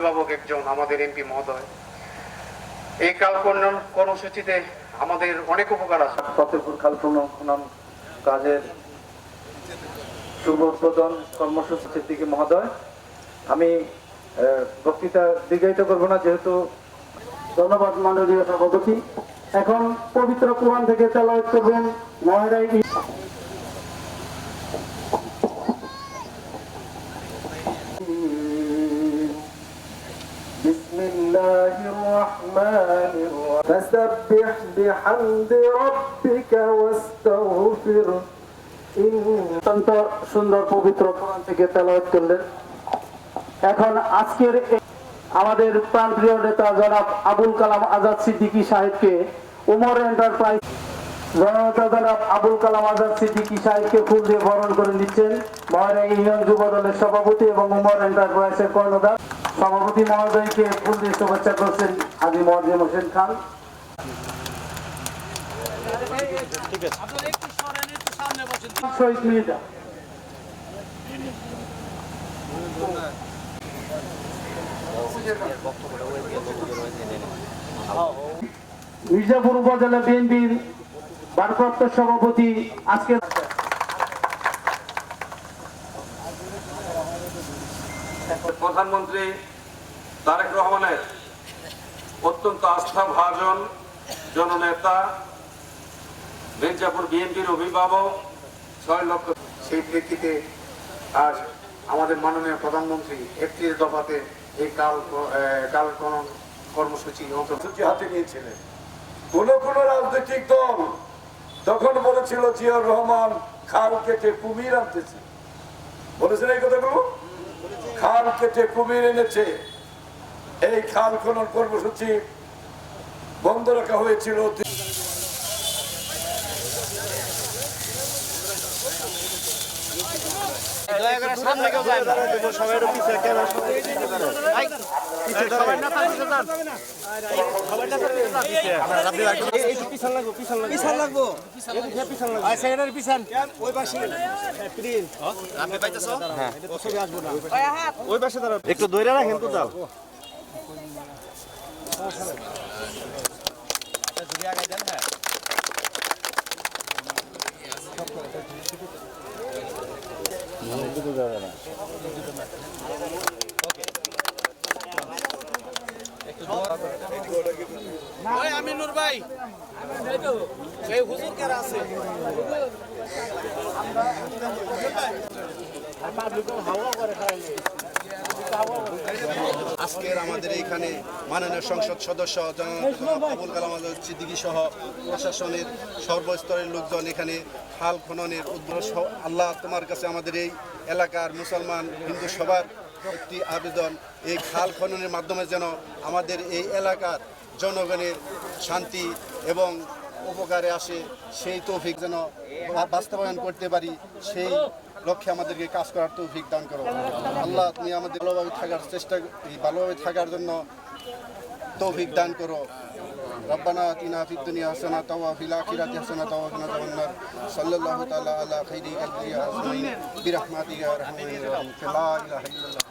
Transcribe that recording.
অভিভাবক একজন আমাদের এমপি মহোদয়। এই খাল খনন কর্মসূচিতে আমাদের অনেক উপকার আছে। ফতেপুর খাল খনন কাজের শুভ উদ্বোধন কর্মসূচির দিকে মহোদয়, আমি বক্তৃতা দীর্ঘায়িত করব না, যেহেতু ধন্যবাদ মাননীয় সভাপতি। এখন পবিত্র কোরআন থেকে তেলাওয়াত করবেন মহেরাই। বিসমিল্লাহির রহমানির রহিম। ফাসাব্বিহ বিহামদি রাব্বিকা ওয়াস্তাগফির। অত্যন্ত সুন্দর পবিত্র কোরআন থেকে তেলাওয়াত করলেন। এখন আজকের আমাদের প্রাণপ্রিয় নেতা জনাব আবুল কালাম আজাদ সিদ্দিকী সাহেবকে উমর এন্টারপ্রাইজ জনাব আবুল কালাম আজাদ সিদ্দিকী সাহেবকে ফুল দিয়ে বরণ করে নিচ্ছেন মহেরা ইউনিয়ন যুব দলের সভাপতি এবং উমর এন্টারপ্রাইজের কর্ণধার। সভাপতি মহোদয়কে ফুল দিয়ে শুভেচ্ছা করছেন হাজী মোয়াজ্জেম হোসেন খান। শহীদ মির্জা মির্জাপুর উপজেলা বিএনপির ভারপ্রাপ্ত সভাপতি আজকে প্রধানমন্ত্রী তারেক রহমানের অত্যন্ত আস্থাভাজন জননেতা, মির্জাপুর বিএনপির অভিভাবক 6 লক্ষ। সেই প্রেক্ষিতে আজ আমাদের মাননীয় প্রধানমন্ত্রী 31 দফাতে এই খাল খনন কর্মসূচি হাতে নিয়েছিলেন। কোন রাজনৈতিক দল তখন বলেছিল জিয়াউর রহমান খাল কেটে কুমির আনতেছে, বলেছেন এই কথাগুলো? খাল কেটে কুমির এনেছে। এই খাল খনন কর্মসূচি বন্ধ রাখা হয়েছিল। একটু ধরে রাখেন তো দাও। আমিনুর ভাই এই হুজুর কারা আছে? আজকের আমাদের এইখানে মাননীয় সংসদ সদস্য জনাব আবুল কালাম আজাদ সিদ্দিকী সহ প্রশাসনের সর্বস্তরের লোকজন এখানে খাল খননের উদ্দেশ্য। আল্লাহ তোমার কাছে আমাদের এই এলাকার মুসলমান হিন্দু সবার একটি আবেদন, এই খাল খননের মাধ্যমে যেন আমাদের এই এলাকার জনগণের শান্তি এবং উপকারে আসে, সেই তৌফিক যেন বাস্তবায়ন করতে পারি, সেই লক্ষ্যে আমাদেরকে কাজ করার তৌফিক দান করো। আল্লাহ তুমি আমাদের ভালোভাবে থাকার জন্য তৌফিক দান করো। রব্বানা আতিনা ফিদ দুনিয়া হাসানাতাও ওয়া ফিল আখিরাতি হাসানাতাও ওয়া কিনা আযাবান্নার। সাল্লাল্লাহু তাআলা আলা খাইরি আল-আনবিয়া আজমাইন বিরহমাতিকা ইয়া আরহামার রাহিমিন। লা ইলাহা ইল্লাল্লাহ।